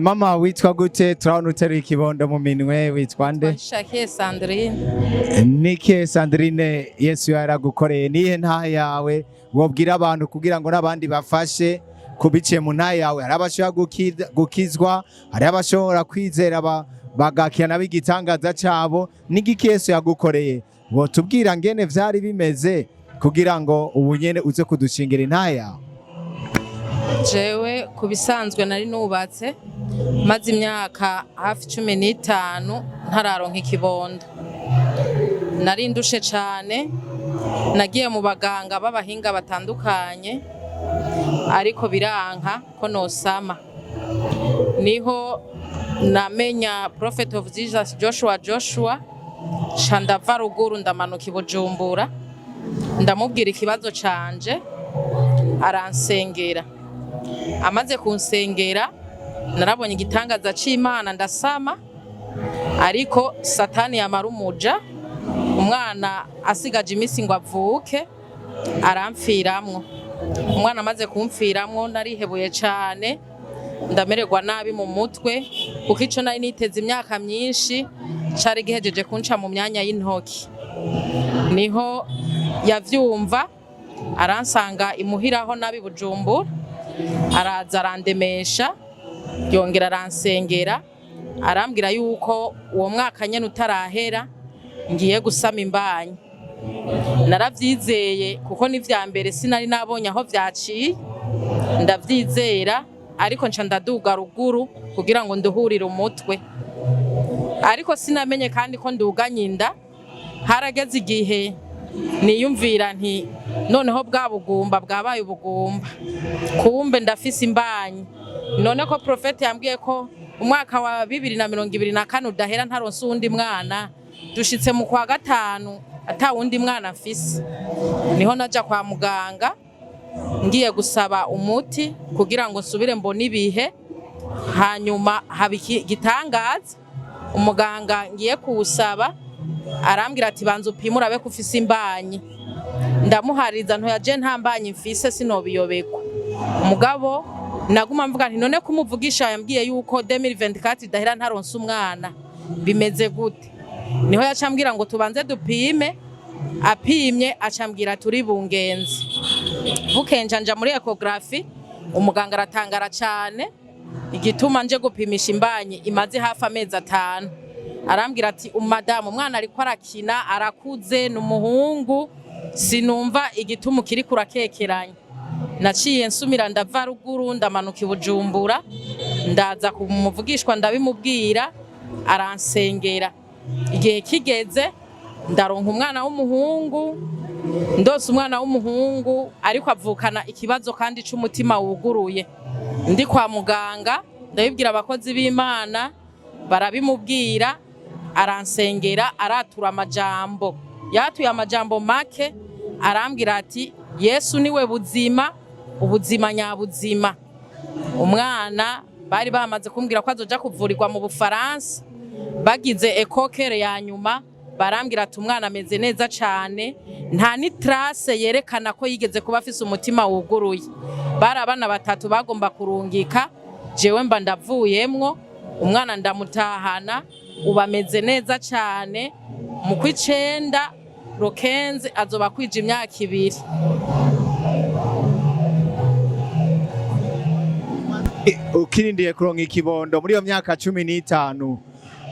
Mama witwa gute? Turabona uteruye ikibondo mu minwe, witwa nde? Shakiye Sandrine. Nike Sandrine, Yesu yaragukoreye nihe nta yawe wobwira abantu kugira ngo n'abandi bafashe kubice mu nta yawe? Hari abashobora gukizwa, hari abashobora kwizera bagakira nab'igitangaza cabo. N'igiki Yesu yagukoreye? Wotubwira ngene vyari bimeze kugira ngo ubu nyene uze kudushingira inta yawe? Jewe kubisanzwe nari nubatse maze imyaka hafi 15 ntararonka ikibondo. Nari ndushe cane, nagiye mu baganga b'abahinga batandukanye ariko biranka ko nosama. Niho namenya Prophet of Jesus Joshua Shandava ruguru ndamanuka i Bujumbura, ndamubwira ikibazo canje, aransengera. Amaze kunsengera narabonye igitangaza c'Imana ndasama, ariko Satani yamara umuja, umwana asigaje imisi ngo avuke aramfiramwo. Umwana amaze kumfiramwo narihebuye cane, ndamererwa nabi mu mutwe kuko ico nari niteze imyaka myinshi cari gihejeje kunca mu myanya y'intoki. Niho yavyumva aransanga imuhiraho nabi Bujumbura, araza arandemesha, yongera aransengera, arambwira yuko uwo mwaka nyene utarahera ngiye gusama imbanyi. Naravyizeye kuko ni vya mbere sinari nabonye aho vyaciye, ndavyizera ariko nca ndaduga ruguru kugira ngo nduhurire umutwe. Ariko sinamenye kandi ko nduganye inda. Harageze igihe niyumvira nti noneho bwa bugumba bwabaye ubugumba, kumbe ndafise imbanyi. None ko Prophet yambwiye ko umwaka wa 2024 udahera ntaronse uwundi mwana, dushitse mu kwa gatanu ata wundi mwana mfise. Niho naja kwa muganga ngiye gusaba umuti kugira ngo nsubire mbone ibihe, hanyuma habiki gitangaza. Umuganga ngiye kuwusaba arambwira ati banza upime urabe ko ufise imbanyi. Ndamuhariza ntoyaje nta mbanyi mfise sinobiyobekwa. Umugabo naguma mvuga nti none kumuvugisha yambwiye yuko 2024 idahera ntaronse umwana, bimeze gute? Niho yacambwira ngo tubanze dupime, apimye acambwira turi bungenzi. Bukenja nja muri ecography, umuganga aratangara cane igituma nje gupimisha imbanyi imaze hafi amezi 5. Arambwira ati umadamu umwana ariko arakina, arakuze, n'umuhungu, sinumva igituma kiri kurakekeranya. Naciye nsumira ndava ruguru ndamanuka i Bujumbura, ndaza kumuvugishwa ndabimubwira, aransengera. Igihe kigeze ndaronka umwana w'umuhungu, ndose umwana w'umuhungu ariko avukana ikibazo kandi c'umutima wuguruye. Ndi kwa muganga ndabibwira abakozi b'Imana, barabimubwira, aransengera, aratura amajambo. Yatuye amajambo make, arambwira ati Yesu niwe buzima, ubuzima nyabuzima. Umwana bari bamaze kumbwira ko azoja kuvurirwa mu Bufaransa, bagize ekokere ya nyuma barambwira ati umwana ameze neza cane, nta ni trace yerekana ko yigeze kuba afise umutima wuguruye. Bari abana batatu bagomba kurungika, jewe mba ndavuyemwo, umwana ndamutahana, ubameze neza cane. Mu kw'icenda Rokenze azoba kwija imyaka 2. Ukirindiye kuronka ikibondo muri iyo myaka 15,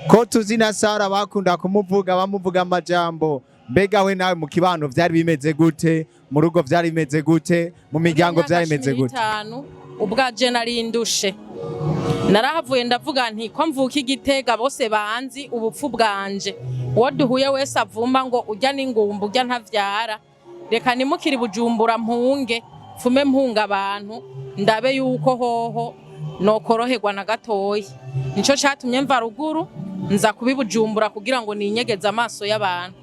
ko tuzi na Sara bakunda kumuvuga bamuvuga amajambo, mbega we nawe mu kibano vyari bimeze gute? Mu rugo vyari bimeze gute? Mu miryango vyari bimeze gute? Ubwaje nari ndushe, narahavuye ndavuga nti ko mvuka Igitega bose banzi ubupfu bwanje, uwo duhuye wese avumba ngo urya n'ingumba urya ntavyara, reka nimukiri Bujumbura mpunge, fume mpunga abantu ndabe yuko hoho nokoroherwa na gatoyi. Nico catumye mva ruguru nza kubi Bujumbura kugira ngo ninyegeze amaso y'abantu.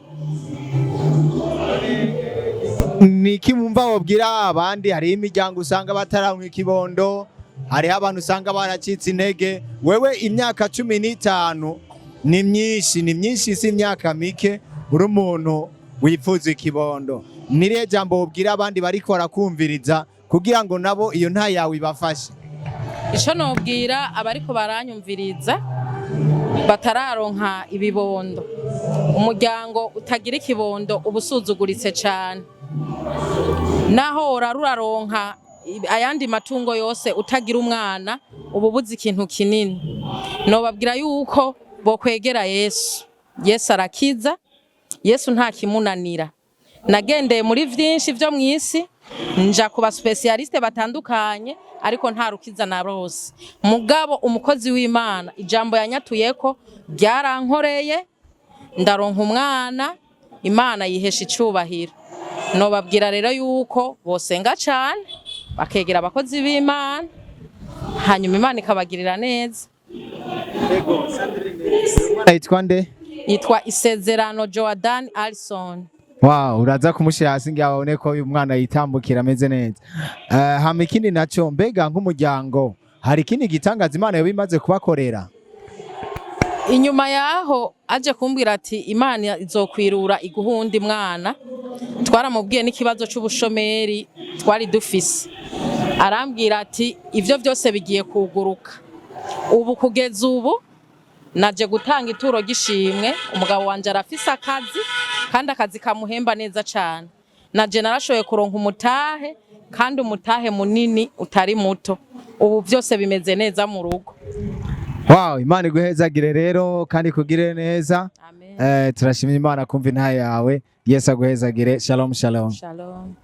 Niki mumva wobwira abandi? Hari imiryango usanga bataramwe ikibondo, hari abantu usanga baracitse intege. Wewe imyaka 15 ni myinshi si imyaka mike, uri umuntu wifuza ikibondo. Nirihe jambo wobwira abandi bariko barakumviriza kugira ngo nabo iyo nta yawe ibafashe? ico nobwira abariko baranyumviriza batararonka ibibondo, umuryango utagira ikibondo ubusuzuguritse cane, naho uraronka ayandi matungo yose utagira umwana ububuze ikintu kinini. Nobabwira yuko bokwegera Yesu. Yesu arakiza, Yesu nta kimunanira. Nagendeye muri vyinshi vyo mw'isi, nja kuba specialiste batandukanye, ariko nta rukiza na rose. Mugabo umukozi w'Imana ijambo yanyatuyeko ryarankoreye, ndaronka umwana, Imana yihesha icubahiro. Nobabwira rero yuko bosenga cane, bakegera abakozi b'Imana, hanyuma Imana ikabagirira neza. Yitwa nde? Yitwa Isezerano Jordan Alison. Wow, uraza kumushira hasi ngira babone ko uyu mwana yitambukira ameze neza. Hama ikindi naco, mbega nk'umuryango hari ikindi gitangaza Imana yo bimaze kubakorera? Inyuma yaho aje kumbwira ati Imana izokwirura iguhundi mwana, twaramubwiye n'ikibazo c'ubushomeri twari dufise, arambwira ati ivyo byose bigiye kuguruka. Ubu kugeza ubu naje gutanga ituro gishimwe, umugabo wanje arafise akazi kandi akazi kamuhemba neza cane. Naje narashoboye kuronka umutahe kandi umutahe munini utari muto. Ubu byose bimeze neza mu rugo. Wow, Imana iguhezagire rero kandi kugire neza. Amen. Turashimira Imana kumva intahe yawe. Yesu aguhezagire. Shalom shalom. Shalom.